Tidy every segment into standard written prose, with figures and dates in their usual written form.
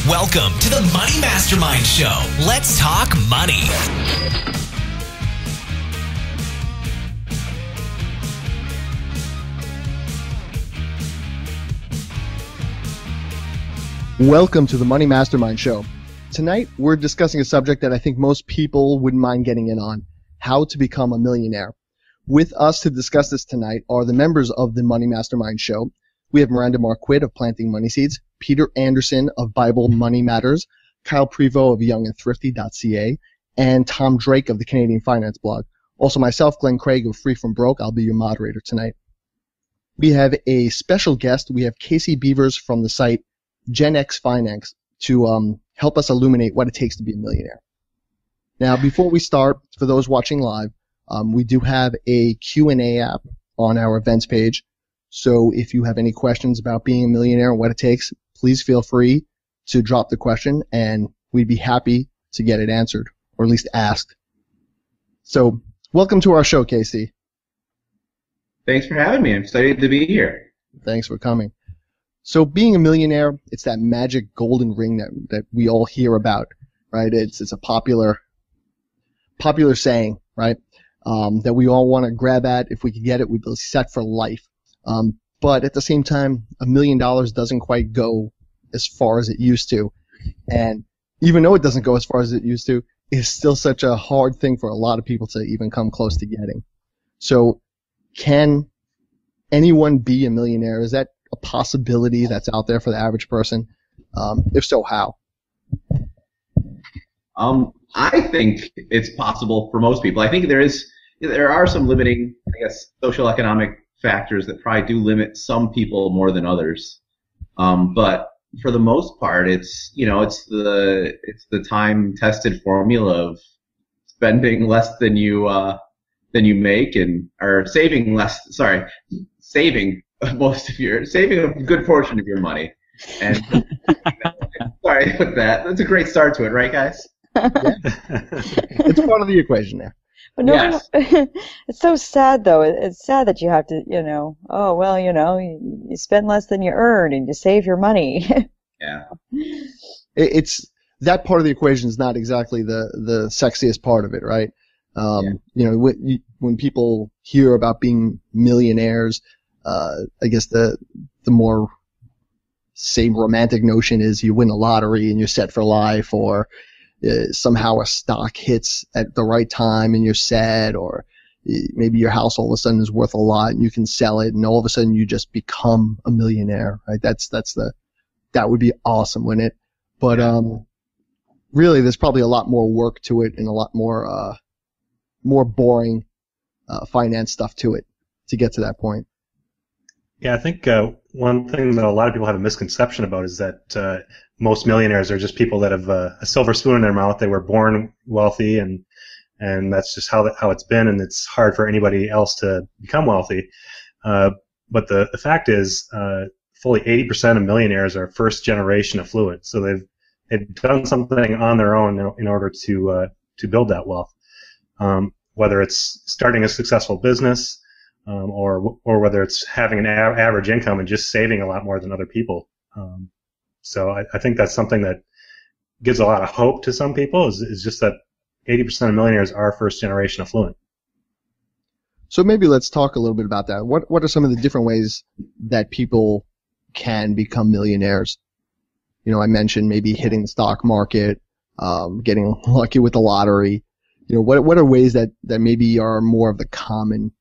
Welcome to the Money Mastermind Show. Let's talk money. Welcome to the Money Mastermind Show. Tonight, we're discussing a subject that I think most people wouldn't mind getting in on, how to become a millionaire. With us to discuss this tonight are the members of the Money Mastermind Show. We have Miranda Marquit of Planting Money Seeds, Peter Anderson of Bible Money Matters, Kyle Prevost of youngandthrifty.ca, and Tom Drake of the Canadian Finance Blog. Also myself, Glenn Craig of Free From Broke. I'll be your moderator tonight. We have a special guest. We have Casey Beavers from the site Gen X Finance to help us illuminate what it takes to be a millionaire. Now, before we start, for those watching live, we do have a Q&A app on our events page. So if you have any questions about being a millionaire and what it takes, please feel free to drop the question, and we'd be happy to get it answered, or at least asked. So welcome to our show, Casey. Thanks for having me. I'm excited to be here. Thanks for coming. So being a millionaire, it's that magic golden ring that we all hear about, right? It's a popular saying, right? That we all want to grab at. If we could get it, we'd be set for life. But at the same time, $1 million doesn't quite go as far as it used to. And even though it doesn't go as far as it used to, it's still such a hard thing for a lot of people to even come close to getting. So can anyone be a millionaire? Is that a possibility that's out there for the average person? If so, how? I think it's possible for most people. I think there are some limiting, social economic factors that probably do limit some people more than others. But for the most part, it's the time-tested formula of spending less than you make saving saving a good portion of your money. And sorry with that. That's a great start to it, right, guys? Yeah. It's part of the equation there. But no, it's so sad, though. It's sad that you have to, you spend less than you earn and you save your money. Yeah. It's that part of the equation is not exactly the sexiest part of it, right? When people hear about being millionaires, I guess the more, say, romantic notion is you win a lottery and you're set for life, or somehow a stock hits at the right time and you're set, or maybe your house all of a sudden is worth a lot and you can sell it and all of a sudden you just become a millionaire, right? That would be awesome, wouldn't it? But really there's probably a lot more work to it and a lot more boring finance stuff to it to get to that point. Yeah, I think one thing that a lot of people have a misconception about is that most millionaires are just people that have a silver spoon in their mouth. They were born wealthy, and that's just how it's been, and it's hard for anybody else to become wealthy. But the fact is, fully 80% of millionaires are first generation affluent, so they've done something on their own in order to build that wealth. Whether it's starting a successful business, or whether it's having an average income and just saving a lot more than other people. So I think that's something that gives a lot of hope to some people, is just that 80% of millionaires are first generation affluent. So maybe let's talk a little bit about that. What are some of the different ways that people can become millionaires? I mentioned maybe hitting the stock market, getting lucky with the lottery. What are ways that maybe are more of the common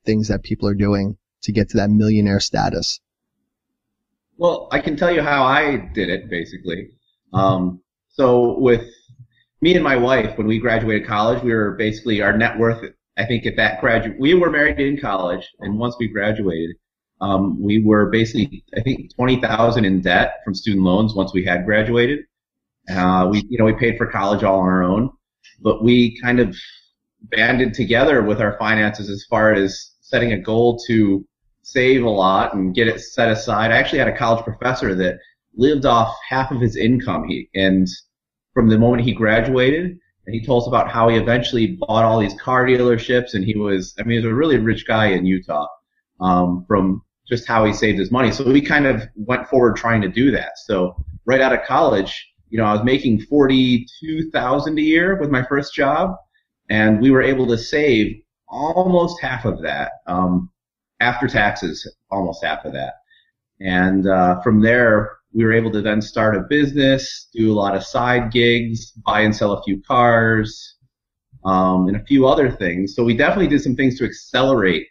things that people are doing to get to that millionaire status? Well, I can tell you how I did it, basically. So with me and my wife, when we graduated college, we were basically, our net worth, I think at that we were married in college, and once we graduated, we were basically, I think, $20,000 in debt from student loans once we had graduated. We paid for college all on our own, but we kind of banded together with our finances as far as setting a goal to save a lot and get it set aside. I actually had a college professor that lived off half of his income. And from the moment he graduated, and he told us about how he eventually bought all these car dealerships, and he was a really rich guy in Utah, from just how he saved his money. So we kind of went forward trying to do that. So right out of college, I was making $42,000 a year with my first job, and we were able to save almost half of that, after taxes, almost half of that. And from there, we were able to then start a business, do a lot of side gigs, buy and sell a few cars, and a few other things. So we definitely did some things to accelerate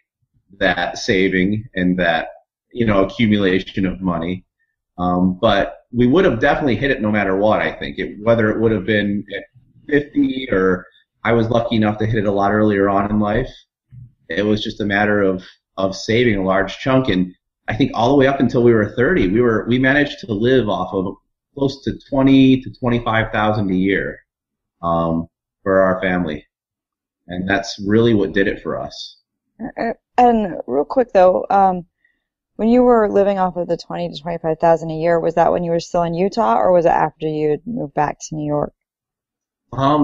that saving and that, accumulation of money. But we would have definitely hit it no matter what, I think. Whether it would have been at 50 or I was lucky enough to hit it a lot earlier on in life, it was just a matter of saving a large chunk. And I think all the way up until we were 30, we managed to live off of close to 20 to 25,000 a year, for our family. And that's really what did it for us. And real quick though, when you were living off of the 20 to 25,000 a year, was that when you were still in Utah, or was it after you had moved back to New York?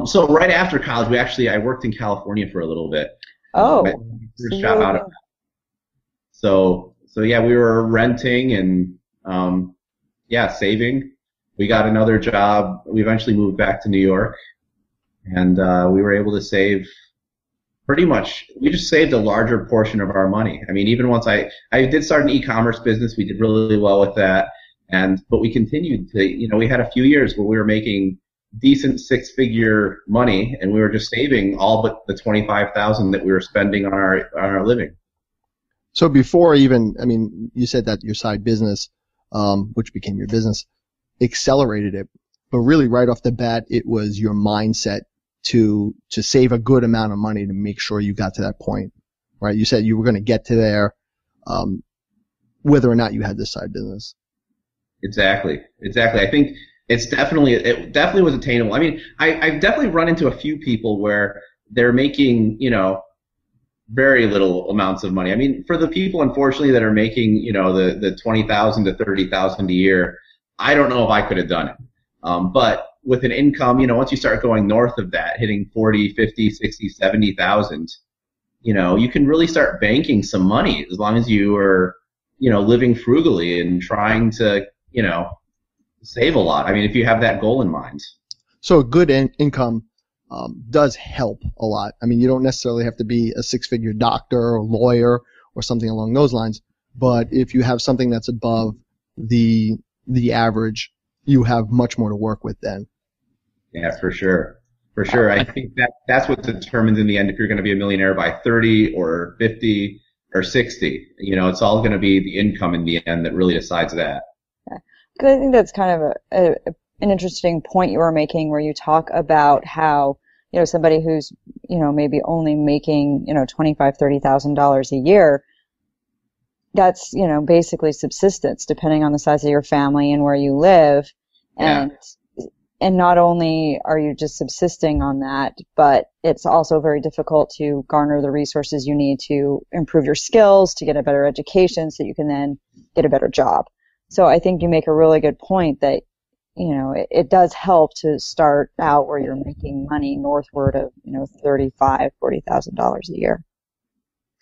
So right after college, I worked in California for a little bit. Oh, first job out of that. So yeah, we were renting and saving. We got another job. We eventually moved back to New York, and we were able to save. Pretty much, we just saved a larger portion of our money. I mean, even once I did start an e-commerce business, we did really well with that, but we continued to, we had a few years where we were making decent six-figure money, and we were just saving all but the $25,000 that we were spending on our living. So before you said that your side business, which became your business, accelerated it, but really right off the bat, it was your mindset to save a good amount of money to make sure you got to that point, right? You said you were going to get to there, whether or not you had this side business. Exactly. I think it definitely was attainable. I mean, I've definitely run into a few people where they're making, very little amounts of money. I mean, for the people, unfortunately, that are making, the $20,000 to $30,000 a year, I don't know if I could have done it. But with an income, once you start going north of that, hitting 40, 50, 60, 70,000, you can really start banking some money as long as you are, living frugally and trying to, save a lot. I mean, if you have that goal in mind. So a good income does help a lot. I mean, you don't necessarily have to be a six-figure doctor or lawyer or something along those lines, but if you have something that's above the average, you have much more to work with then. Yeah, for sure. I think that's what determines in the end if you're going to be a millionaire by 30 or 50 or 60. It's all going to be the income in the end that really decides that. Yeah. I think that's kind of an interesting point you were making, where you talk about how, somebody who's, maybe only making, $25,000, $30,000 a year, that's, basically subsistence depending on the size of your family and where you live. And not only are you just subsisting on that, but it's also very difficult to garner the resources you need to improve your skills, to get a better education so you can then get a better job. So I think you make a really good point that, it does help to start out where you're making money northward of, $35,000, $40,000 a year.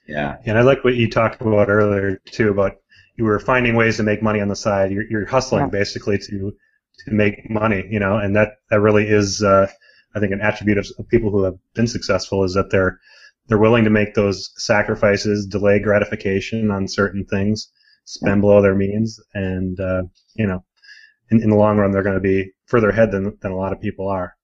Yeah. And I like what you talked about earlier too, about you were finding ways to make money on the side. You're hustling basically to make money, and that really is, I think, an attribute of people who have been successful, is that they're willing to make those sacrifices, delay gratification on certain things, spend below their means, and in the long run, they're going to be further ahead than a lot of people are.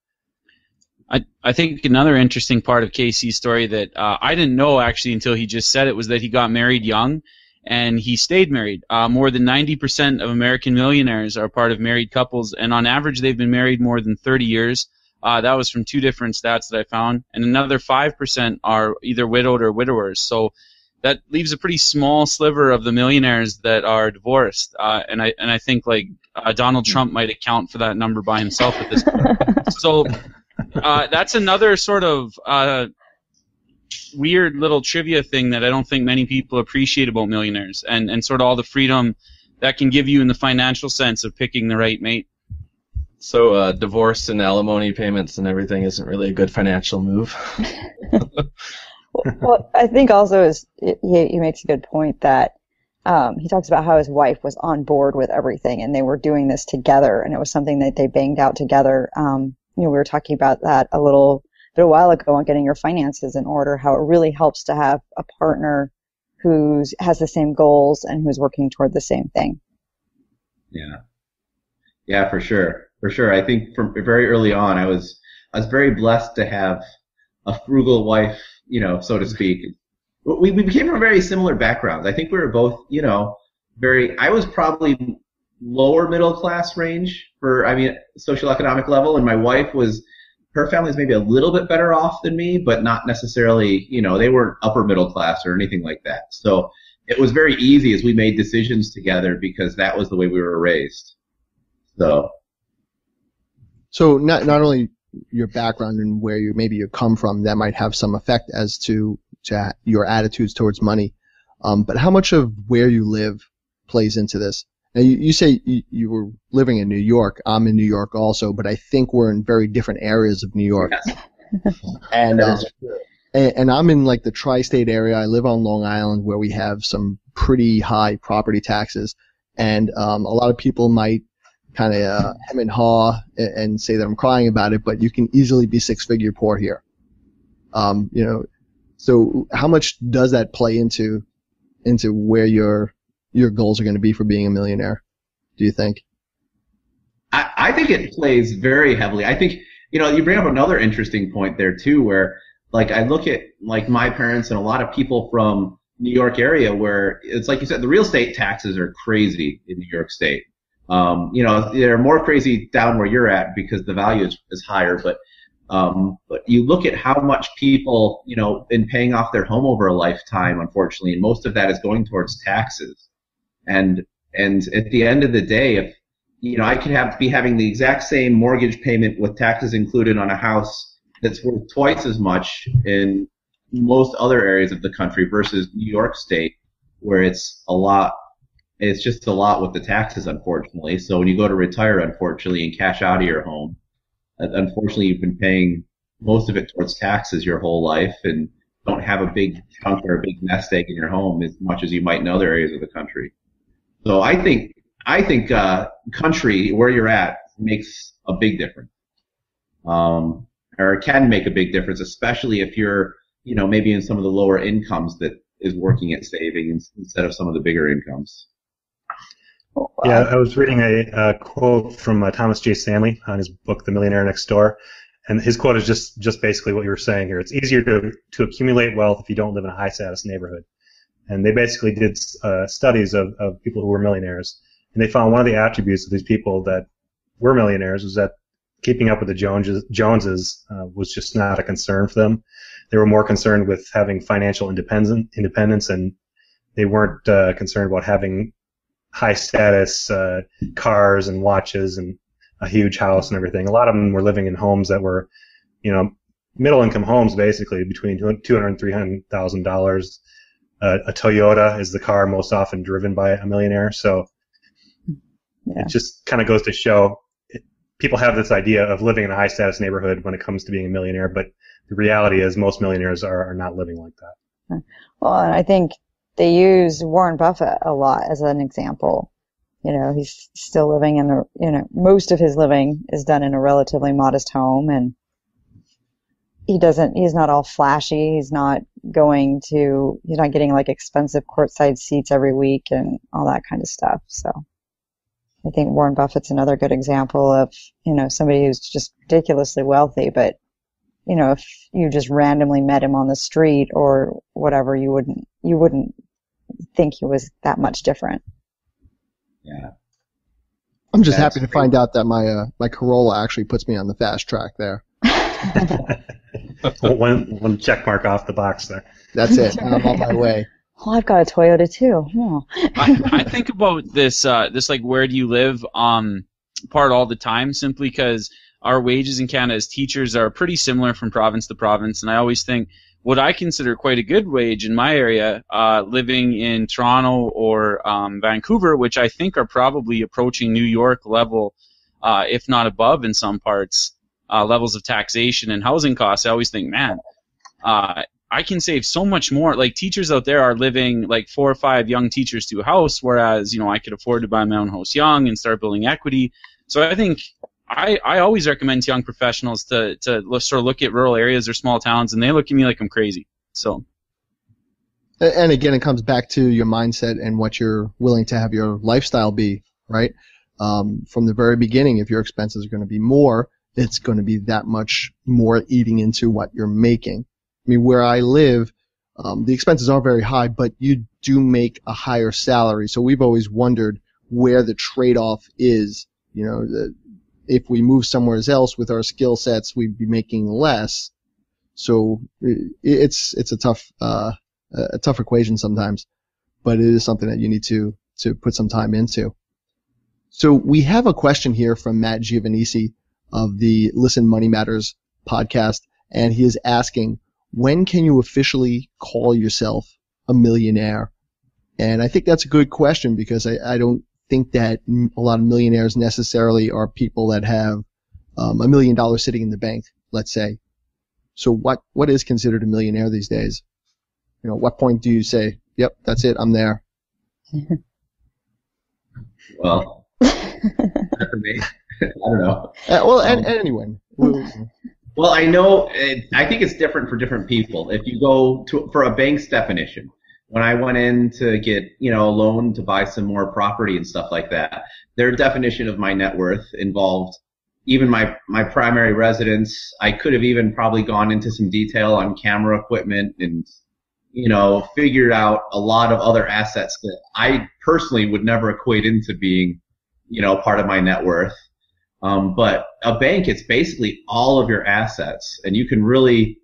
I think another interesting part of Casey's story that I didn't know actually until he just said it was that he got married young. And he stayed married. More than 90% of American millionaires are part of married couples, and on average, they've been married more than 30 years. That was from two different stats that I found. And another 5% are either widowed or widowers. So that leaves a pretty small sliver of the millionaires that are divorced. And I think Donald Trump might account for that number by himself at this point. So that's another sort of weird little trivia thing that I don't think many people appreciate about millionaires, and sort of all the freedom that can give you in the financial sense of picking the right mate. So divorce and alimony payments and everything isn't really a good financial move. Well, I think also he makes a good point that he talks about how his wife was on board with everything and they were doing this together, and it was something that they banged out together. We were talking about that a while ago on getting your finances in order, how it really helps to have a partner who has the same goals and who's working toward the same thing. Yeah, for sure. I think from very early on, I was very blessed to have a frugal wife, so to speak. We came from very similar backgrounds. I think we were both, I was probably lower middle class range socioeconomic level, and my wife her family's maybe a little bit better off than me, but not necessarily, they weren't upper middle class or anything like that. So it was very easy as we made decisions together because that was the way we were raised. So not only your background and where you come from, that might have some effect as to your attitudes towards money. But how much of where you live plays into this? Now, you say you were living in New York. I'm in New York also, but I think we're in very different areas of New York. Yes. And I'm in like the tri-state area. I live on Long Island, where we have some pretty high property taxes, and a lot of people might kind of hem and haw and say that I'm crying about it, but you can easily be six-figure poor here. So how much does that play into where your goals are going to be for being a millionaire, do you think? I think it plays very heavily. I think, you bring up another interesting point there too, where like I look at like my parents and a lot of people from New York area where it's like you said, the real estate taxes are crazy in New York State. They're more crazy down where you're at because the value is higher, but you look at how much people, in paying off their home over a lifetime, unfortunately, and most of that is going towards taxes. And at the end of the day, if, I could be having the exact same mortgage payment with taxes included on a house that's worth twice as much in most other areas of the country versus New York State, where it's just a lot with the taxes, unfortunately. So when you go to retire, unfortunately, and cash out of your home, unfortunately, you've been paying most of it towards taxes your whole life and don't have a big chunk or a big nest egg in your home as much as you might in other areas of the country. So I think country, where you're at, makes a big difference. Or can make a big difference, especially if you're, maybe in some of the lower incomes that is working at saving instead of some of the bigger incomes. Yeah, I was reading a quote from Thomas J. Stanley on his book, The Millionaire Next Door, and his quote is just basically what you were saying here. It's easier to accumulate wealth if you don't live in a high-status neighborhood. And they basically did studies of people who were millionaires, and they found one of the attributes of these people that were millionaires was that keeping up with the Joneses was just not a concern for them. They were more concerned with having financial independence, and they weren't concerned about having high status cars and watches and a huge house and everything. A lot of them were living in homes that were, middle income homes, basically between $200,000 and $300,000. A Toyota is the car most often driven by a millionaire. So It just kind of goes to show people have this idea of living in a high status neighborhood when it comes to being a millionaire, but the reality is most millionaires are not living like that. Well, and I think they use Warren Buffett a lot as an example. He's still living in most of his living is done in a relatively modest home, and he's not all flashy. He's not getting like expensive courtside seats every week and all that kind of stuff. So I think Warren Buffett's another good example of, somebody who's just ridiculously wealthy, but if you just randomly met him on the street or whatever, you wouldn't think he was that much different. Yeah. I'm just happy to find out that my Corolla actually puts me on the fast track there. One check mark off the box there. That's it. I'm on my way. Well, I've got a Toyota too. Oh. I think about this like where do you live part all the time, simply because our wages in Canada as teachers are pretty similar from province to province, and I always think what I consider quite a good wage in my area, living in Toronto or Vancouver, which I think are probably approaching New York level, if not above in some parts, levels of taxation and housing costs. I always think, man, I can save so much more. Like, teachers out there are living like 4 or 5 young teachers to a house, whereas, I could afford to buy my own house young and start building equity. So I think I always recommend to young professionals to sort of look at rural areas or small towns, and they look at me like I'm crazy. So. And again, it comes back to your mindset and what you're willing to have your lifestyle be, right? From the very beginning, if your expenses are going to be more, it's going to be that much more eating into what you're making. I mean, where I live, the expenses aren't very high, but you do make a higher salary. So we've always wondered where the trade-off is. If we move somewhere else with our skill sets, we'd be making less. So it's a tough equation sometimes, but it is something that you need to put some time into. So we have a question here from Matt Giovanisi of the Listen Money Matters podcast, and he is asking, when can you officially call yourself a millionaire? And I think that's a good question, because I don't think that a lot of millionaires necessarily are people that have $1 million sitting in the bank, let's say. So what is considered a millionaire these days? At what point do you say, yep, that's it, I'm there? Well, not for me. I don't know. Anyone. Well, I know. I think it's different for different people. If you go for a bank's definition, when I went in to get a loan to buy some more property and stuff like that, their definition of my net worth involved even my primary residence. I could have even probably gone into some detail on camera equipment and figured out a lot of other assets that I personally would never equate into being part of my net worth. But a bank, it's basically all of your assets, and you can really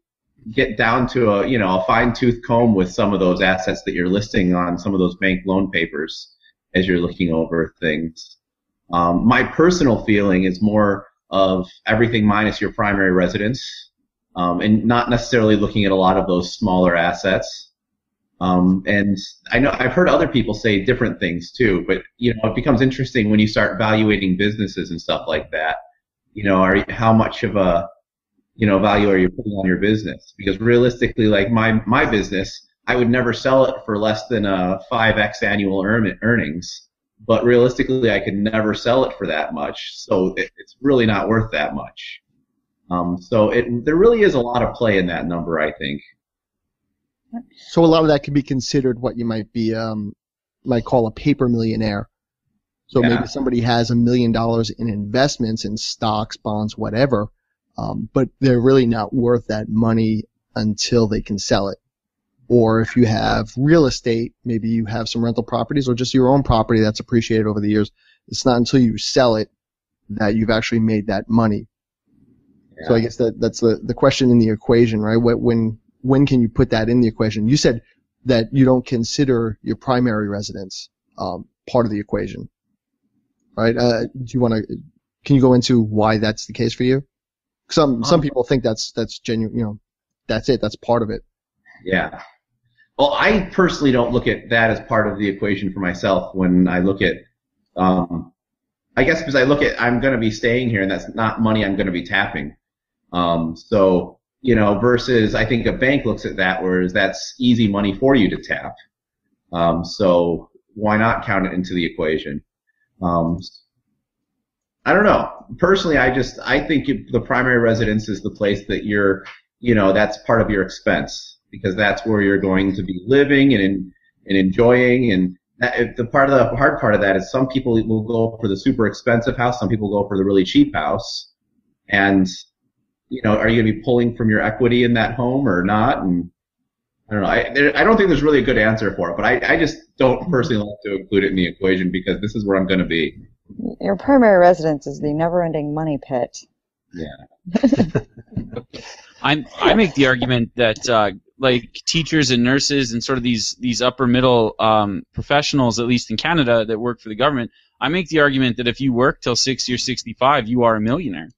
get down to a fine-tooth comb with some of those assets that you're listing on some of those bank loan papers as you're looking over things. My personal feeling is more of everything minus your primary residence, and not necessarily looking at a lot of those smaller assets. And I know I've heard other people say different things too, but it becomes interesting when you start evaluating businesses and stuff like that. How much of a value are you putting on your business? Because realistically, like my business, I would never sell it for less than a 5x annual earnings. But realistically, I could never sell it for that much, so it's really not worth that much. So there really is a lot of play in that number, I think. So a lot of that could be considered what you might call a paper millionaire. So maybe somebody has $1 million in investments in stocks, bonds, whatever, but they're really not worth that money until they can sell it. Or if you have real estate, maybe you have some rental properties or just your own property that's appreciated over the years. It's not until you sell it that you've actually made that money. Yeah. So I guess that's the question in the equation, right? When can you put that in the equation? You said that you don't consider your primary residence part of the equation, right? Can you go into why that's the case for you? Some people think that's genuine. That's it. That's part of it. Yeah. Well, I personally don't look at that as part of the equation for myself when I look at, I guess because I look at I'm going to be staying here and that's not money I'm going to be tapping. So, versus I think a bank looks at that whereas that's easy money for you to tap. So why not count it into the equation? I don't know. Personally, I think the primary residence is the place that you're, that's part of your expense. Because that's where you're going to be living and enjoying. And the hard part of that is some people will go for the super expensive house, some people go for the really cheap house. And, are you going to be pulling from your equity in that home or not? And I don't know. I don't think there's really a good answer for it, but I just don't personally like to include it in the equation because this is where I'm going to be. Your primary residence is the never-ending money pit. Yeah. I make the argument that like teachers and nurses and sort of these upper middle professionals, at least in Canada, that work for the government, I make the argument that if you work till 60 or 65, you are a millionaire.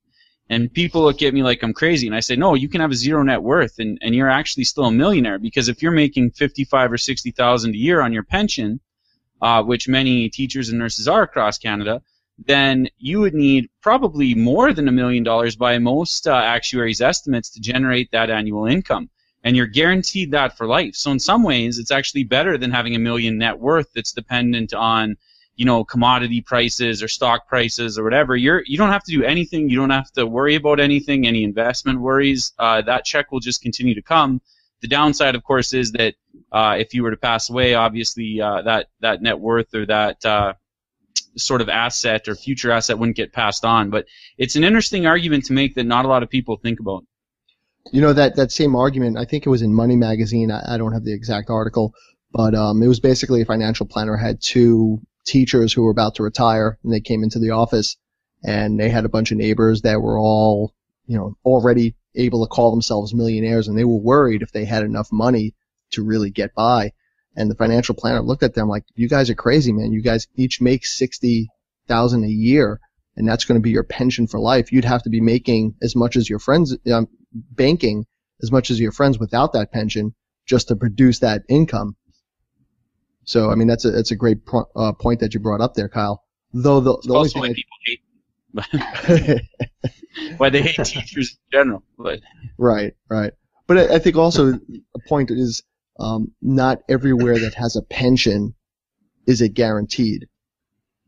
And people look at me like I'm crazy, and I say, no, you can have a zero net worth, and you're actually still a millionaire, because if you're making $55,000 or $60,000 a year on your pension, which many teachers and nurses are across Canada, then you would need probably more than $1 million by most actuaries' estimates to generate that annual income. and you're guaranteed that for life. So in some ways, it's actually better than having $1 million net worth that's dependent on, commodity prices or stock prices or whatever. You don't have to do anything. You don't have to worry about anything, any investment worries. That check will just continue to come. The downside, of course, is that if you were to pass away, obviously that net worth or that sort of asset or future asset wouldn't get passed on. But it's an interesting argument to make that not a lot of people think about. That same argument, I think it was in Money Magazine. I don't have the exact article, but it was basically a financial planner had two teachers who were about to retire, and they came into the office, and they had a bunch of neighbors that were all, already able to call themselves millionaires, and they were worried if they had enough money to really get by. And the financial planner looked at them like, "You guys are crazy, man. You guys each make $60,000 a year, and that's going to be your pension for life. You'd have to be making as much as your friends, banking as much as your friends without that pension just to produce that income." So, I mean, that's a great point that you brought up there, Kyle. Though the only also thing why people hate why they hate teachers in general. But. Right. But I think also a point is not everywhere that has a pension is it guaranteed.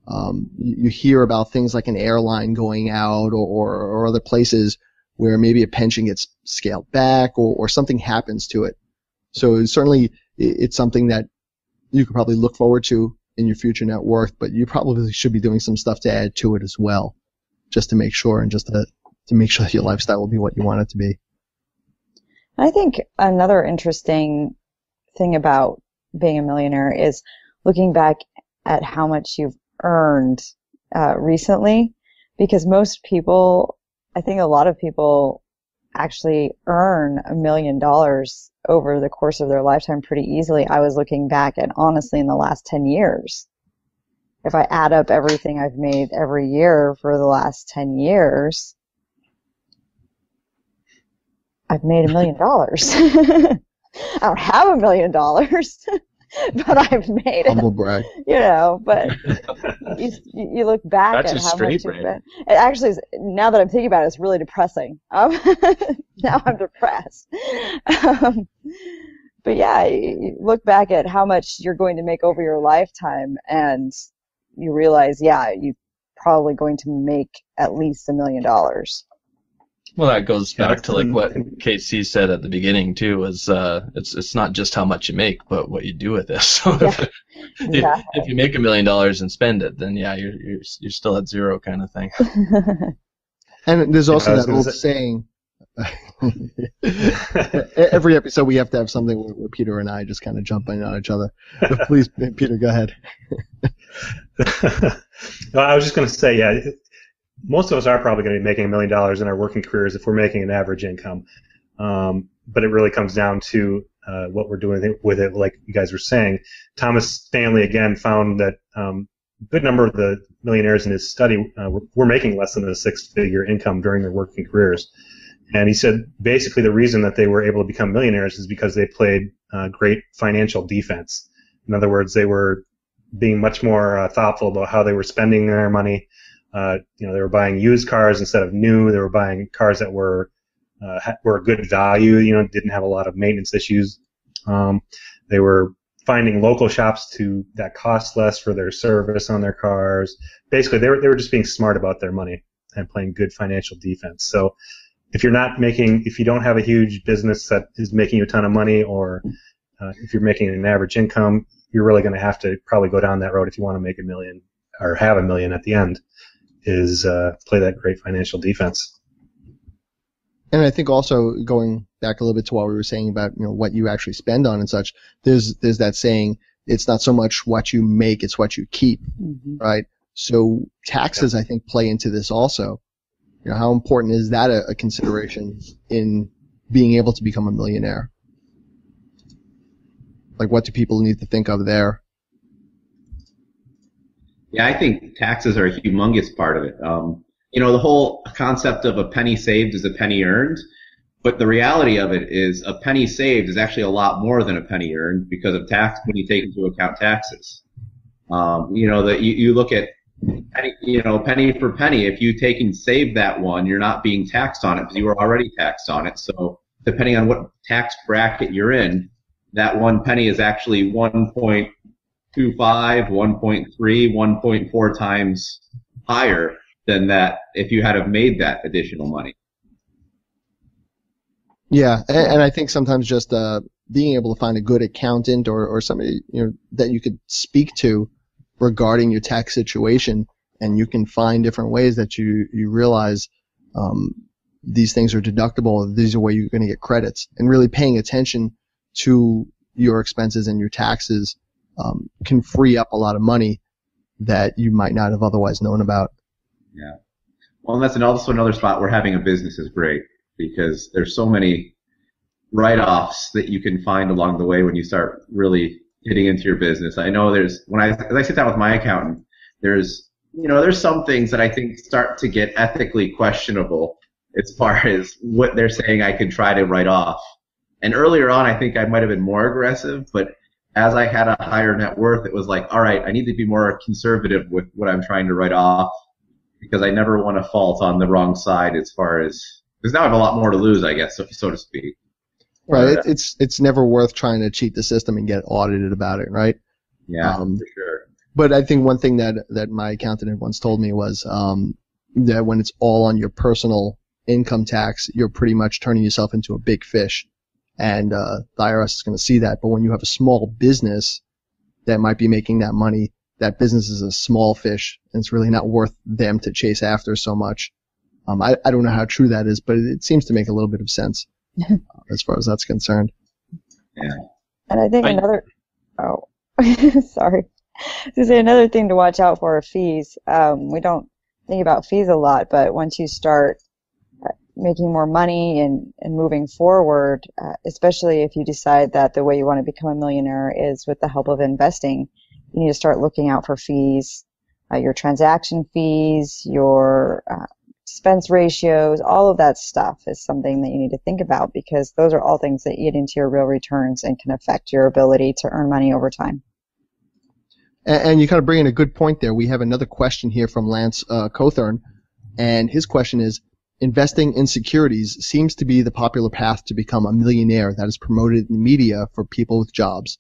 You hear about things like an airline going out or other places where maybe a pension gets scaled back or something happens to it. So certainly it's something that you could probably look forward to in your future net worth, but you probably should be doing some stuff to add to it as well, just to make sure and just to make sure that your lifestyle will be what you want it to be. I think another interesting thing about being a millionaire is looking back at how much you've earned recently, because most people, I think a lot of people actually earn $1 million over the course of their lifetime pretty easily. I was looking back at, honestly, in the last 10 years, if I add up everything I've made every year for the last 10 years, I've made $1 million. I don't have $1 million, but I've made Humble it. brag. But you look back That's at a how straight much you've brag. been. It actually is, now that I'm thinking about it, it's really depressing. Now I'm depressed. But yeah, you look back at how much you're going to make over your lifetime, and you realize, you're probably going to make at least $1 million. Well, that goes back to like what KC said at the beginning too. Was it's not just how much you make, but what you do with it. So if you make $1 million and spend it, then you're still at zero kind of thing. And there's also that old saying. Every episode we have to have something where Peter and I just kind of jump in on each other. But please, Peter, go ahead. No, I was just going to say, most of us are probably going to be making $1 million in our working careers if we're making an average income. But it really comes down to what we're doing with it, like you guys were saying. Thomas Stanley, again, found that a good number of the millionaires in his study were making less than a six-figure income during their working careers. And he said basically the reason that they were able to become millionaires is because they played great financial defense. In other words, they were being much more thoughtful about how they were spending their money. They were buying used cars instead of new. They were buying cars that were good value, didn't have a lot of maintenance issues. They were finding local shops that cost less for their service on their cars. Basically, they were just being smart about their money and playing good financial defense. So if you don't have a huge business that is making you a ton of money, or if you're making an average income, you're really going to have to probably go down that road if you want to make $1 million or have $1 million at the end, is play that great financial defense. And I think also going back a little bit to what we were saying about what you actually spend on and such, there's that saying, it's not so much what you make, it's what you keep, right? So taxes, I think, play into this also. How important is that a consideration in being able to become a millionaire? Like, what do people need to think of there? Yeah, I think taxes are a humongous part of it. The whole concept of a penny saved is a penny earned, but the reality of it is a penny saved is actually a lot more than a penny earned because of tax when you take into account taxes. That you look at penny for penny. If you take and save that one, you're not being taxed on it because you were already taxed on it. So depending on what tax bracket you're in, that 1 penny is actually 1.25, 1.3, 1.4 times higher than that if you had have made that additional money. Yeah, and I think sometimes just being able to find a good accountant or somebody that you could speak to regarding your tax situation, and you can find different ways that you realize these things are deductible. These are where you're going to get credits, and really paying attention to your expenses and your taxes can free up a lot of money that you might not have otherwise known about. Yeah. Well, and that's also another spot where having a business is great, because there's so many write-offs that you can find along the way when you start really getting into your business. I know as I sit down with my accountant, there's some things that I think start to get ethically questionable as far as what they're saying I can try to write off. And earlier on, I think I might have been more aggressive, but as I had a higher net worth, it was like, all right, I need to be more conservative with what I'm trying to write off, because I never want to fault on the wrong side as far as, because now I have a lot more to lose, I guess, so to speak. Right. It's never worth trying to cheat the system and get audited about it, right? Yeah, for sure. But I think one thing that my accountant had once told me was that when it's all on your personal income tax, you're pretty much turning yourself into a big fish. And the IRS is going to see that. But when you have a small business that might be making that money, that business is a small fish, and it's really not worth them to chase after so much. I don't know how true that is, but it seems to make a little bit of sense as far as that's concerned. Yeah. And I think sorry. To say another thing to watch out for are fees. We don't think about fees a lot, but once you start making more money and moving forward, especially if you decide that the way you want to become a millionaire is with the help of investing, you need to start looking out for fees, your transaction fees, your expense ratios, all of that stuff is something that you need to think about, because those are all things that eat into your real returns and can affect your ability to earn money over time. And you kind of bring in a good point there. We have another question here from Lance Cothern, and his question is, investing in securities seems to be the popular path to become a millionaire that is promoted in the media for people with jobs.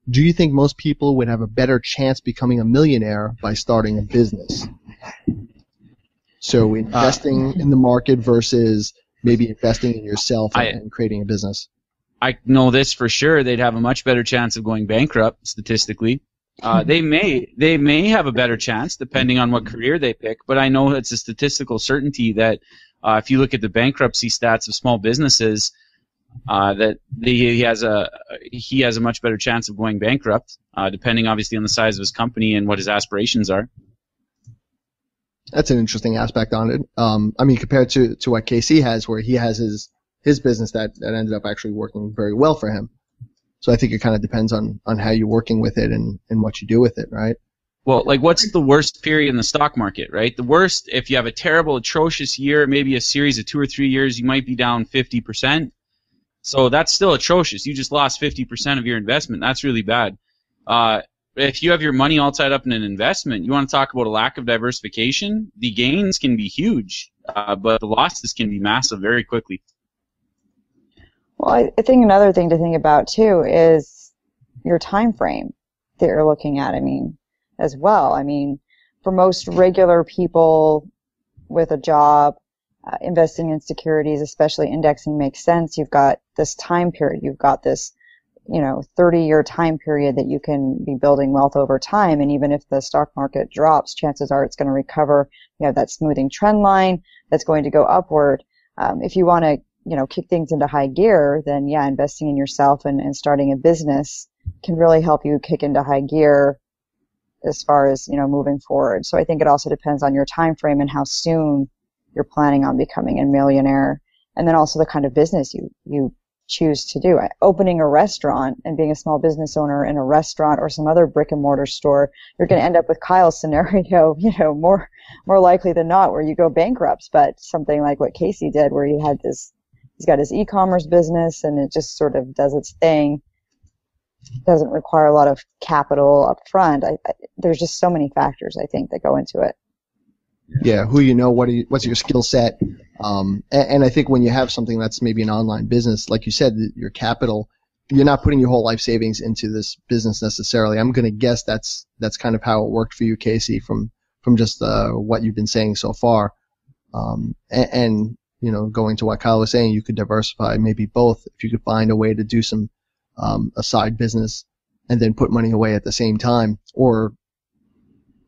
Do you think most people would have a better chance becoming a millionaire by starting a business? So investing in the market versus maybe investing in yourself and creating a business. I know this for sure. They'd have a much better chance of going bankrupt statistically. They may have a better chance depending on what career they pick, but I know it's a statistical certainty that if you look at the bankruptcy stats of small businesses, that he has a much better chance of going bankrupt, depending obviously on the size of his company and what his aspirations are. That's an interesting aspect on it. I mean, compared to what KC has, where he has his business that ended up actually working very well for him. So I think it kind of depends on how you're working with it and what you do with it, right? Well, like, what's the worst period in the stock market, right? The worst, if you have a terrible, atrocious year, maybe a series of 2 or 3 years, you might be down 50%. So that's still atrocious. You just lost 50% of your investment. That's really bad. If you have your money all tied up in an investment, you want to talk about a lack of diversification? The gains can be huge, but the losses can be massive very quickly. Well, I think another thing to think about, too, is your time frame that you're looking at. I mean, as well. I mean, for most regular people with a job, investing in securities, especially indexing, makes sense. You've got this time period. You've got this, 30-year time period that you can be building wealth over time. And even if the stock market drops, chances are it's going to recover. You have that smoothing trend line that's going to go upward. If you want to, kick things into high gear, then yeah, investing in yourself and starting a business can really help you kick into high gear as far as, moving forward. So I think it also depends on your time frame and how soon you're planning on becoming a millionaire, and then also the kind of business you choose to do. Opening a restaurant and being a small business owner in a restaurant or some other brick and mortar store, you're going to end up with Kyle's scenario, more likely than not, where you go bankrupt. But something like what Casey did, where he's got his e-commerce business and it just sort of does its thing. Doesn't require a lot of capital up front. There's just so many factors, I think, that go into it. Yeah, who what's your skill set, And I think when you have something that's maybe an online business, like you said, your capital, you're not putting your whole life savings into this business necessarily. I'm going to guess that's kind of how it worked for you, Casey, from just what you've been saying so far. And you know, going to what Kyle was saying, you could diversify maybe both if you could find a way to do some a side business and then put money away at the same time, or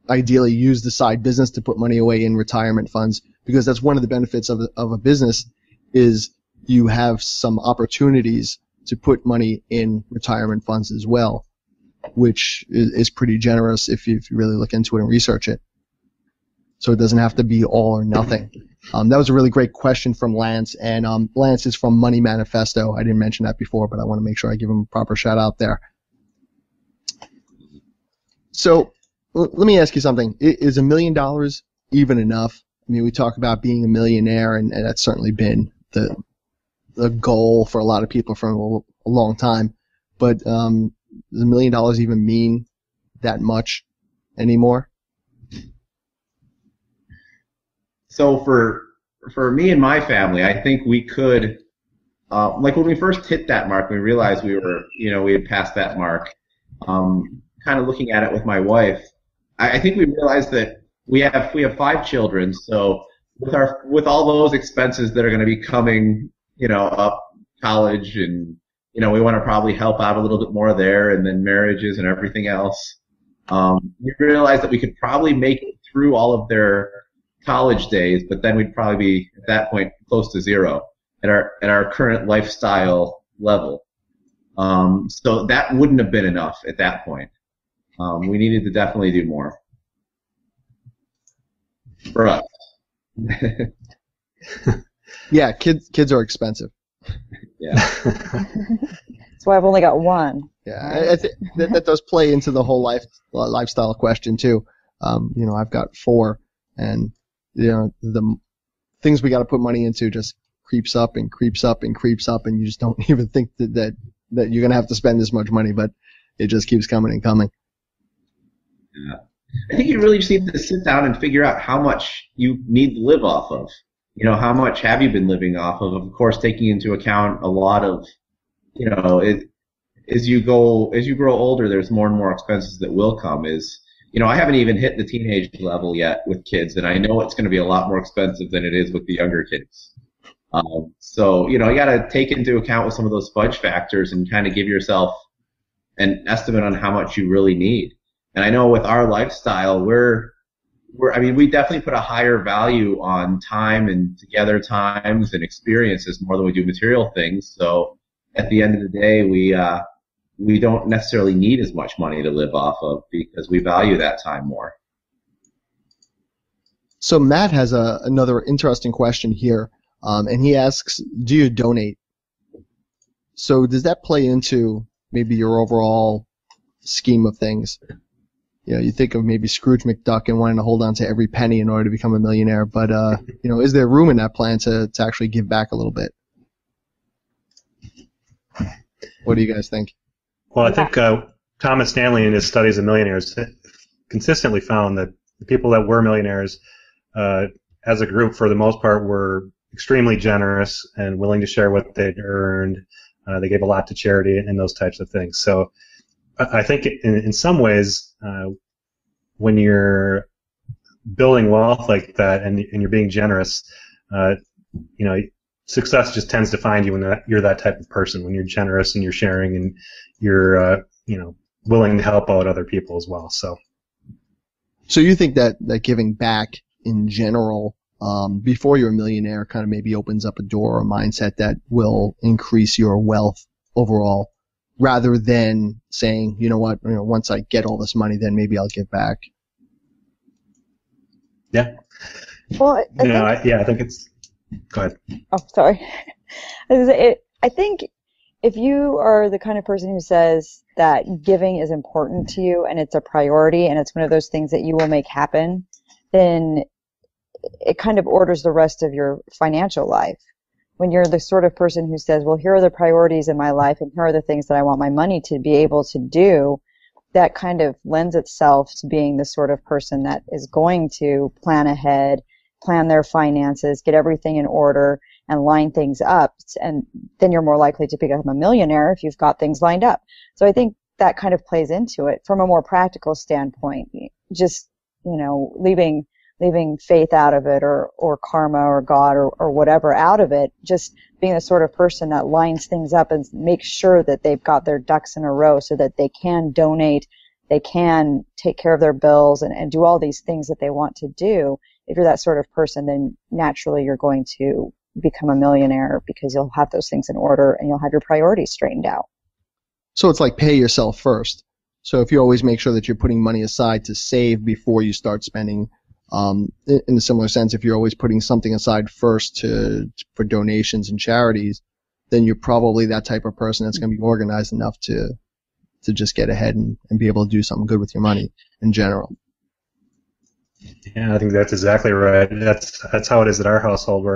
ideally use the side business to put money away in retirement funds, because that's one of the benefits of a business is you have some opportunities to put money in retirement funds as well, which is pretty generous if you really look into it and research it. So it doesn't have to be all or nothing. That was a really great question from Lance, and Lance is from Money Manifesto. I didn't mention that before, but I want to make sure I give him a proper shout out there. So let me ask you something. Is $1 million even enough? I mean, we talk about being a millionaire, and that's certainly been the goal for a lot of people for a long time. But does $1 million even mean that much anymore? So for me and my family, I think we could, like when we first hit that mark, we realized we had passed that mark. Kind of looking at it with my wife, I think we realized that we have 5 children. So with all those expenses that are going to be coming, up college, and we want to probably help out a little bit more there, and then marriages and everything else. We realized that we could probably make it through all of their college days, but then we'd probably be at that point close to zero at our current lifestyle level. So that wouldn't have been enough at that point. We needed to definitely do more for us. Yeah, kids are expensive. Yeah. That's why I've only got one. Yeah, I think that does play into the whole lifestyle question too. I've got 4, and the things we got to put money into just creeps up and creeps up and creeps up, and you just don't even think that you're gonna have to spend this much money, but it just keeps coming and coming. Yeah. I think you really just need to sit down and figure out how much you need to live off of. How much have you been living off of? Of course, taking into account a lot of, as you grow older, there's more and more expenses that will come. I haven't even hit the teenage level yet with kids, and I know it's going to be a lot more expensive than it is with the younger kids. So, you got to take into account with some of those fudge factors and kind of give yourself an estimate on how much you really need. And I know with our lifestyle, we definitely put a higher value on time and together times and experiences more than we do material things. So at the end of the day, we don't necessarily need as much money to live off of because we value that time more. So Matt has another interesting question here, and he asks, do you donate? So does that play into maybe your overall scheme of things? You think of maybe Scrooge McDuck and wanting to hold on to every penny in order to become a millionaire, but is there room in that plan to actually give back a little bit? What do you guys think? Well, I think Thomas Stanley in his studies of millionaires consistently found that the people that were millionaires, as a group, for the most part, were extremely generous and willing to share what they'd earned. They gave a lot to charity and those types of things. So I think in some ways, when you're building wealth like that and you're being generous, success just tends to find you when you're that type of person, when you're generous and you're sharing and you're, willing to help out other people as well. So you think that giving back in general, before you're a millionaire, kind of maybe opens up a door or a mindset that will increase your wealth overall, rather than saying, once I get all this money, then maybe I'll give back. Yeah. Well, I think it's. Go ahead. Oh, sorry. I think if you are the kind of person who says that giving is important to you and it's a priority and it's one of those things that you will make happen, then it kind of orders the rest of your financial life. When you're the sort of person who says, well, here are the priorities in my life and here are the things that I want my money to be able to do, that kind of lends itself to being the sort of person that is going to plan ahead plan their finances, get everything in order, and line things up. And then you're more likely to become a millionaire if you've got things lined up. So I think that kind of plays into it from a more practical standpoint. Just, leaving faith out of it, or karma or God or whatever out of it, just being the sort of person that lines things up and makes sure that they've got their ducks in a row so that they can donate, they can take care of their bills and do all these things that they want to do. If you're that sort of person, then naturally you're going to become a millionaire because you'll have those things in order and you'll have your priorities straightened out. So it's like pay yourself first. So if you always make sure that you're putting money aside to save before you start spending, in a similar sense, if you're always putting something aside first for donations and charities, then you're probably that type of person that's going to be organized enough to just get ahead and be able to do something good with your money in general. Yeah, I think that's exactly right. That's how it is at our household.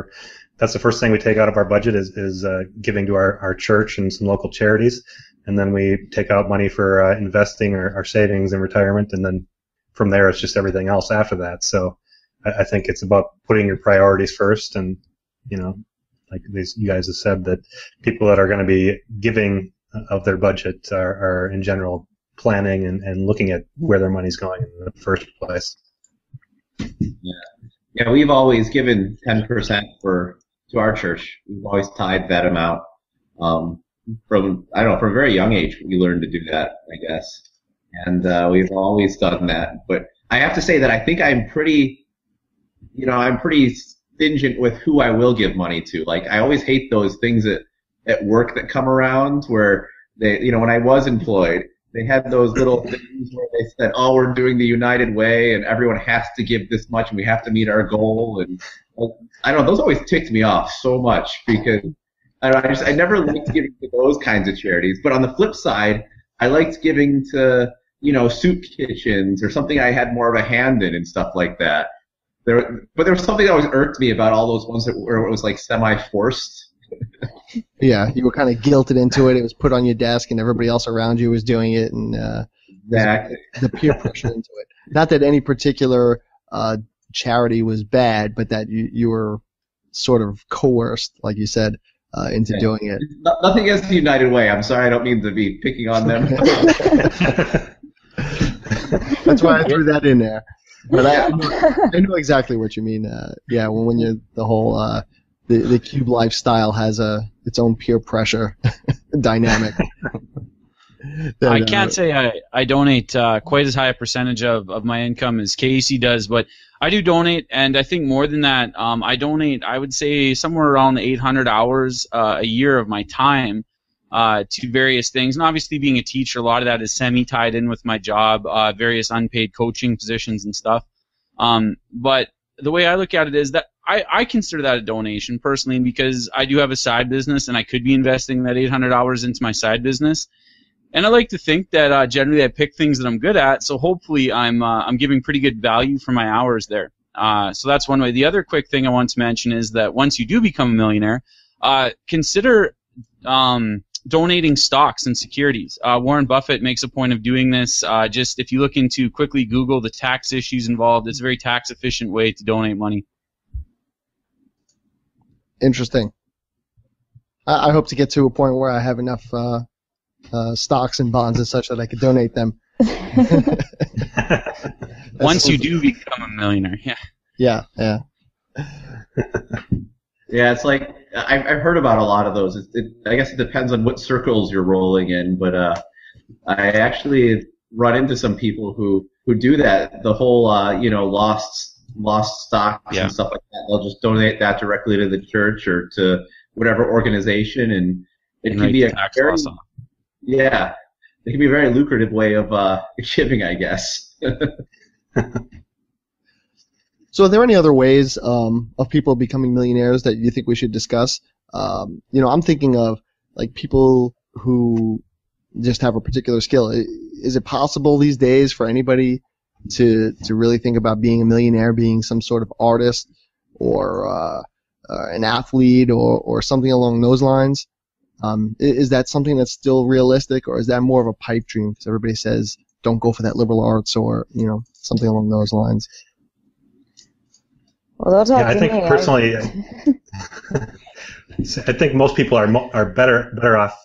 That's the first thing we take out of our budget is giving to our church and some local charities, and then we take out money for investing our savings and retirement, and then from there it's just everything else after that. So I think it's about putting your priorities first, and like you guys have said, that people that are going to be giving of their budget are in general planning and looking at where their money's going in the first place. Yeah, we've always given 10% to our church. We've always tied that amount. From a very young age, we learned to do that, I guess. And we've always done that. But I have to say that I think I'm pretty stingent with who I will give money to. Like, I always hate those things at work that come around where they, when I was employed, they had those little things where they said, "Oh, we're doing the United Way, and everyone has to give this much, and we have to meet our goal." And I don't know, those always ticked me off so much because I never liked giving to those kinds of charities. But on the flip side, I liked giving to soup kitchens or something I had more of a hand in and stuff like that. But there was something that always irked me about all those ones where it was like semi-forced. Yeah, you were kind of guilted into it. It was put on your desk, and everybody else around you was doing it, and Exactly. the peer pressure into it. Not that any particular charity was bad, but that you were sort of coerced, like you said, into doing it. Nothing against the United Way. I'm sorry, I don't mean to be picking on them. That's why I threw that in there. But I know exactly what you mean. When you're the whole the cube lifestyle has its own peer pressure dynamic. I can't say I donate quite as high a percentage of my income as Casey does, but I do donate, and I think more than that, I donate, I would say, somewhere around 800 hours a year of my time to various things. And obviously, being a teacher, a lot of that is semi-tied in with my job, various unpaid coaching positions and stuff. But the way I look at it is that I consider that a donation personally, because I do have a side business, and I could be investing that 800 hours into my side business. And I like to think that generally I pick things that I'm good at, so hopefully I'm giving pretty good value for my hours there. So that's one way. The other quick thing I want to mention is that once you do become a millionaire, consider donating stocks and securities. Warren Buffett makes a point of doing this. Just if you look into, quickly Google the tax issues involved, it's a very tax efficient way to donate money. Interesting. I hope to get to a point where I have enough stocks and bonds and such that I could donate them. Once you do become a millionaire, yeah. Yeah. Yeah, it's like I've heard about a lot of those. I guess it depends on what circles you're rolling in, but I actually run into some people who do that. The whole lost stocks and stuff like that. They'll just donate that directly to the church or to whatever organization, and it can be a very it can be a very lucrative way of giving, I guess. So are there any other ways of people becoming millionaires that you think we should discuss? I'm thinking of like people who just have a particular skill. Is it possible these days for anybody to really think about being a millionaire, being some sort of artist or an athlete or something along those lines? Is that something that's still realistic, or is that more of a pipe dream? Because everybody says don't go for that liberal arts or something along those lines. Well, don't talk Yeah, I to think me. personally, I think most people are better off.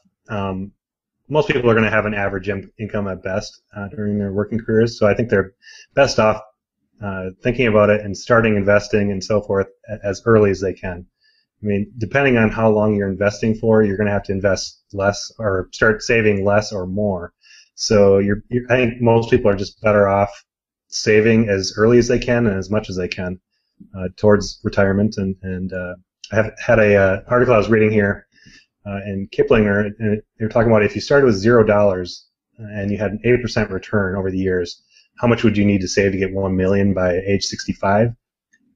Most people are going to have an average income at best during their working careers, so I think they're best off thinking about it and starting investing and so forth as early as they can. I mean, depending on how long you're investing for, you're going to have to invest less or start saving less or more. So I think most people are just better off saving as early as they can and as much as they can towards retirement. And I have had a article I was reading here in Kiplinger, and they're talking about if you started with $0 and you had an 8% return over the years, how much would you need to save to get 1 million by age 65?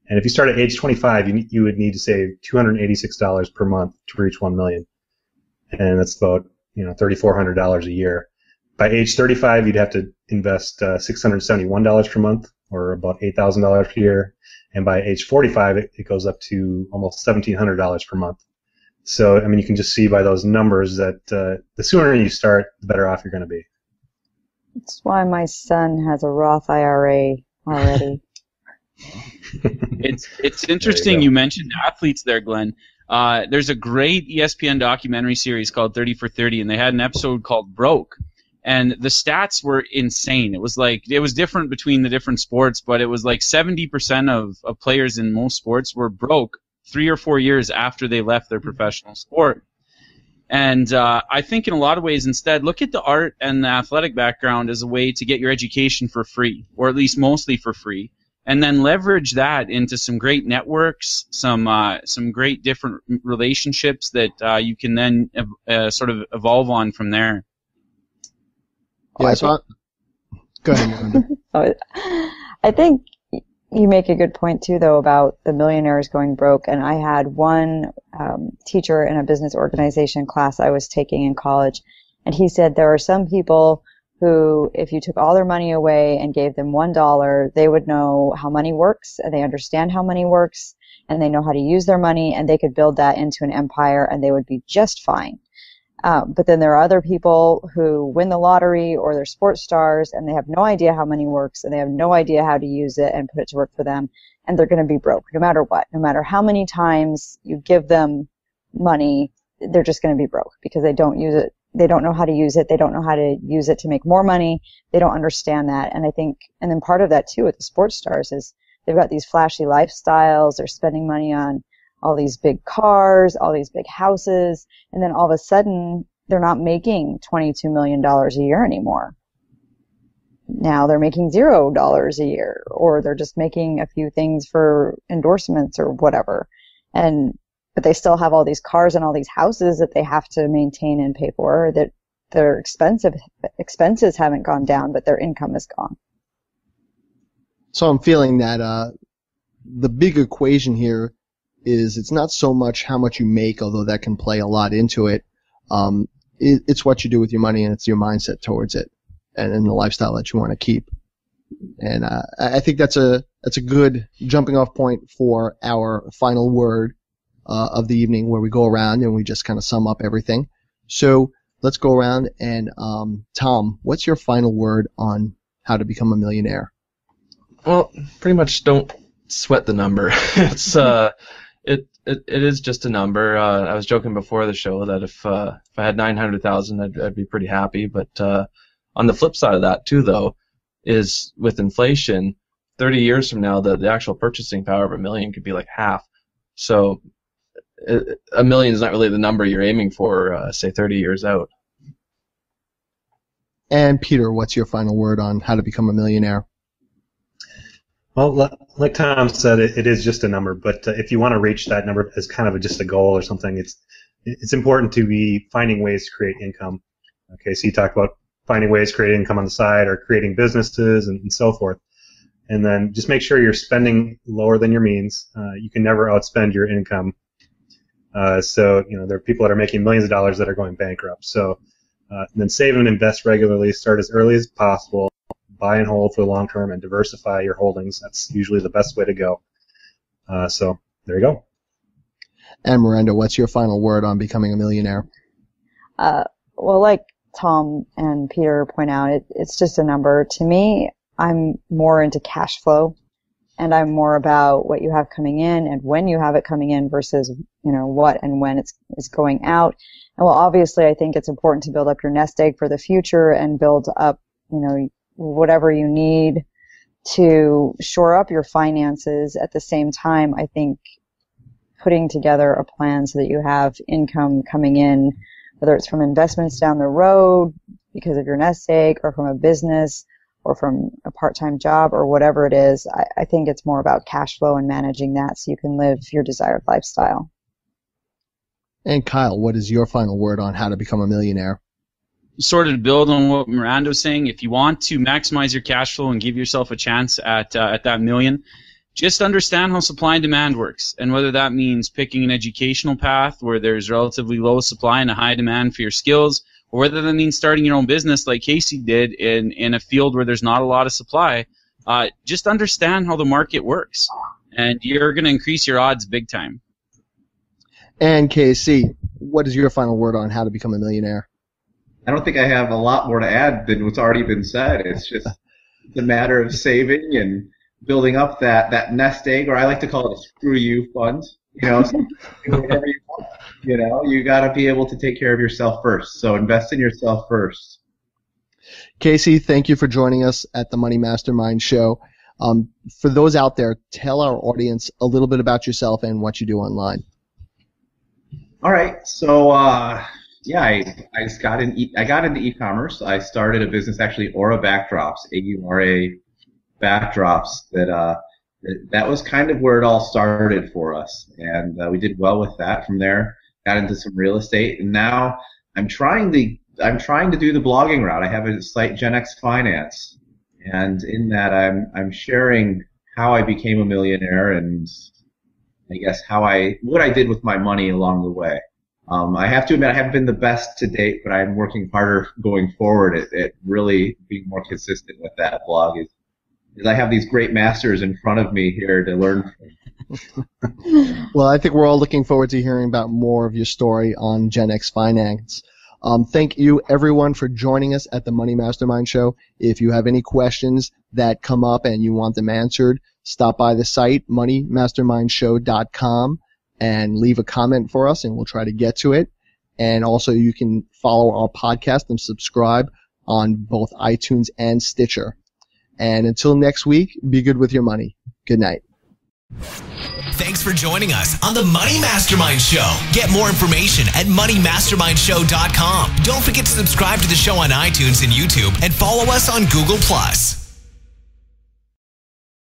And if you start at age 25, you would need to save $286 per month to reach 1 million, and that's about $3,400 a year. By age 35, you'd have to invest $671 per month, or about $8,000 per year. And by age 45, it goes up to almost $1,700 per month. So, I mean, you can just see by those numbers that the sooner you start, the better off you're going to be. That's why my son has a Roth IRA already. It's interesting you mentioned athletes there, Glenn. There's a great ESPN documentary series called 30 for 30, and they had an episode called Broke. And the stats were insane. It was different between the different sports, but it was like 70% of players in most sports were broke 3 or 4 years after they left their professional sport. And I think in a lot of ways, instead, look at the art and the athletic background as a way to get your education for free, or at least mostly for free, and then leverage that into some great networks, some great different relationships that you can then sort of evolve on from there. Yeah, go ahead. I think you make a good point too, though, about the millionaires going broke. And I had one teacher in a business organization class I was taking in college, and he said there are some people who, if you took all their money away and gave them $1, they would know how money works, and they understand how money works, and they know how to use their money, and they could build that into an empire, and they would be just fine. But then there are other people who win the lottery or they're sports stars and they have no idea how money works and they have no idea how to use it and put it to work for them, and they're going to be broke no matter what. No matter how many times you give them money, they're just going to be broke because they don't use it. They don't know how to use it. They don't know how to use it to make more money. They don't understand that. And I think, and then part of that too with the sports stars is they've got these flashy lifestyles. They're spending money on all these big cars, all these big houses, and then all of a sudden they're not making $22 million a year anymore. Now they're making $0 a year, or they're just making a few things for endorsements or whatever. But they still have all these cars and all these houses that they have to maintain and pay for, that their expenses haven't gone down, but their income is gone. So I'm feeling that the big equation here is it's not so much how much you make, although that can play a lot into it. It's what you do with your money, and it's your mindset towards it, and the lifestyle that you want to keep. And I think that's a good jumping off point for our final word of the evening, where we go around and we just kind of sum up everything. So let's go around and Tom, what's your final word on how to become a millionaire? Well, pretty much don't sweat the number. It's it is just a number. I was joking before the show that if I had 900,000, I'd be pretty happy. But on the flip side of that too, though, is with inflation, 30 years from now, the actual purchasing power of $1 million could be like half. So $1 million is not really the number you're aiming for, say 30 years out. And Peter, what's your final word on how to become a millionaire? Well, like Tom said, it is just a number, but if you want to reach that number as kind of just a goal or something, it's important to be finding ways to create income. Okay, so you talk about finding ways to create income on the side or creating businesses and so forth. And then just make sure you're spending lower than your means. You can never outspend your income. So, there are people that are making millions of dollars that are going bankrupt. So then save and invest regularly, start as early as possible. Buy and hold for the long term and diversify your holdings. That's usually the best way to go. So there you go. And Miranda, what's your final word on becoming a millionaire? Well, like Tom and Peter point out, it's just a number. To me, I'm more into cash flow and I'm more about what you have coming in and when you have it coming in versus, what and when it's going out. And well, obviously, I think it's important to build up your nest egg for the future and build up, whatever you need to shore up your finances. At the same time, I think putting together a plan so that you have income coming in, whether it's from investments down the road because of your nest egg, or from a business, or from a part-time job, or whatever it is, I think it's more about cash flow and managing that so you can live your desired lifestyle. And Kyle, what is your final word on how to become a millionaire? Sort of to build on what Miranda was saying, if you want to maximize your cash flow and give yourself a chance at that million, just understand how supply and demand works, and whether that means picking an educational path where there's relatively low supply and a high demand for your skills, or whether that means starting your own business like Casey did in a field where there's not a lot of supply. Just understand how the market works, and you're going to increase your odds big time. And Casey, what is your final word on how to become a millionaire? I don't think I have a lot more to add than what's already been said. It's just a matter of saving and building up that nest egg, or I like to call it a screw you fund. So whatever you want. You got to be able to take care of yourself first. So invest in yourself first. Casey, thank you for joining us at the Money Mastermind Show. For those out there, tell our audience a little bit about yourself and what you do online. All right. So, I got into e-commerce. I started a business, actually, Aura Backdrops, AURA Backdrops. That was kind of where it all started for us, and we did well with that. From there, got into some real estate, and now I'm trying to do the blogging route. I have a site, Gen X Finance, and in that I'm sharing how I became a millionaire, and I guess what I did with my money along the way. I have to admit I haven't been the best to date, but I'm working harder going forward at really being more consistent with that blog. Is I have these great masters in front of me here to learn from. Well, I think we're all looking forward to hearing about more of your story on Gen X Finance. Thank you, everyone, for joining us at the Money Mastermind Show. If you have any questions that come up and you want them answered, stop by the site, moneymastermindshow.com, and leave a comment for us, and we'll try to get to it. And also, you can follow our podcast and subscribe on both iTunes and Stitcher. And until next week, be good with your money. Good night. Thanks for joining us on the Money Mastermind Show. Get more information at moneymastermindshow.com. Don't forget to subscribe to the show on iTunes and YouTube, and follow us on Google+.